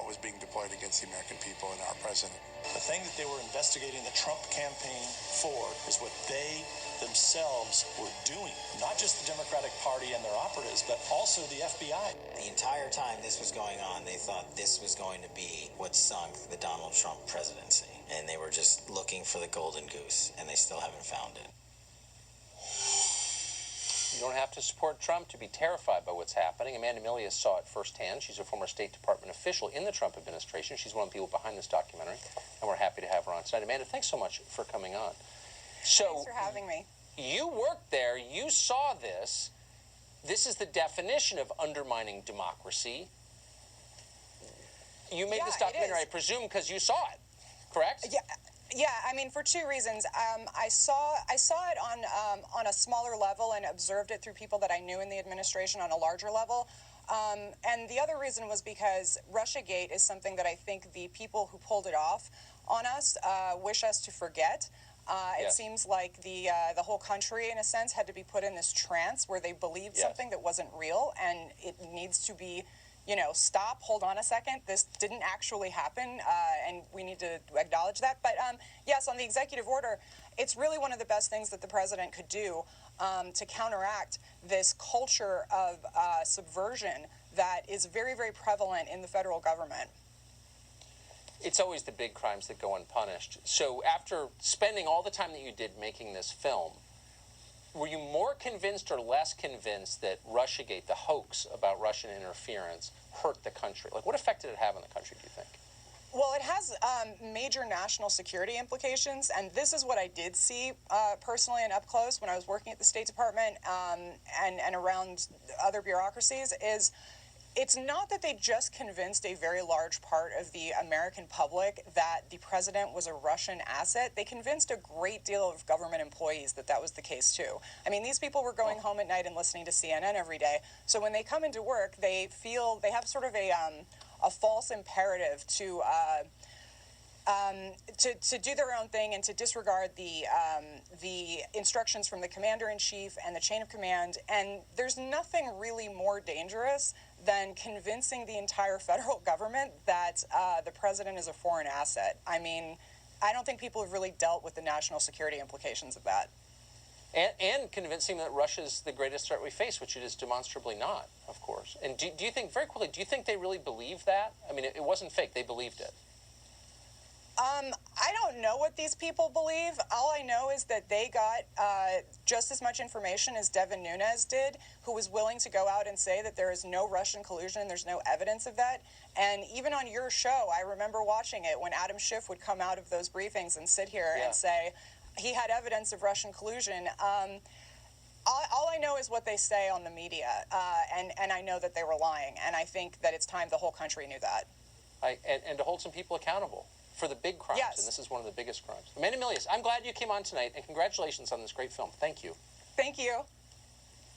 was being deployed against the American people and our president. The thing that they were investigating the Trump campaign for is what they themselves were doing. Not just the Democratic Party and their operatives, but also the FBI. The entire time this was going on, they thought this was going to be what sunk the Donald Trump presidency. And they were just looking for the golden goose, and they still haven't found it. You don't have to support Trump to be terrified by what's happening. Amanda Milius saw it firsthand. She's a former State Department official in the Trump administration. She's one of the people behind this documentary, and we're happy to have her on tonight. Amanda, thanks so much for coming on. So, thanks for having me. You worked there. You saw this. This is the definition of undermining democracy. You made this documentary, I presume, because you saw it, correct? Yeah, I mean, for two reasons. I saw it on a smaller level and observed it through people that I knew in the administration on a larger level. And the other reason was because Russiagate is something that I think the people who pulled it off on us wish us to forget. It seems like the whole country, in a sense, had to be put in this trance where they believed something that wasn't real, and it needs to be, stop, hold on a second. This didn't actually happen, and we need to acknowledge that. But yes, on the executive order, it's really one of the best things that the president could do to counteract this culture of subversion that is very, very prevalent in the federal government. It's always the big crimes that go unpunished. So after spending all the time that you did making this film, were you more convinced or less convinced that Russiagate, the hoax about Russian interference, hurt the country? Like, what effect did it have on the country, do you think? Well, it has major national security implications, and this is what I did see personally and up close when I was working at the State Department and around other bureaucracies, is it's not that they just convinced a very large part of the American public that the president was a Russian asset. They convinced a great deal of government employees that that was the case, too. I mean, these people were going home at night and listening to CNN every day. So when they come into work, they feel they have sort of a false imperative to do their own thing and to disregard the instructions from the commander-in-chief and the chain of command. And there's nothing really more dangerous than convincing the entire federal government that the president is a foreign asset. I mean, I don't think people have really dealt with the national security implications of that. And convincing that Russia's the greatest threat we face, which it is demonstrably not, of course. And do you think, very quickly, do you think they really believe that? I mean, it wasn't fake. They believed it. I don't know what these people believe. All I know is that they got just as much information as Devin Nunes did, who was willing to go out and say that there is no Russian collusion, there's no evidence of that. And even on your show, I remember watching it when Adam Schiff would come out of those briefings and sit here and say he had evidence of Russian collusion. All I know is what they say on the media, and I know that they were lying. And I think that it's time the whole country knew that. And to hold some people accountable for the big crimes, and this is one of the biggest crimes. Amanda Milius, I'm glad you came on tonight, and congratulations on this great film. Thank you. Thank you.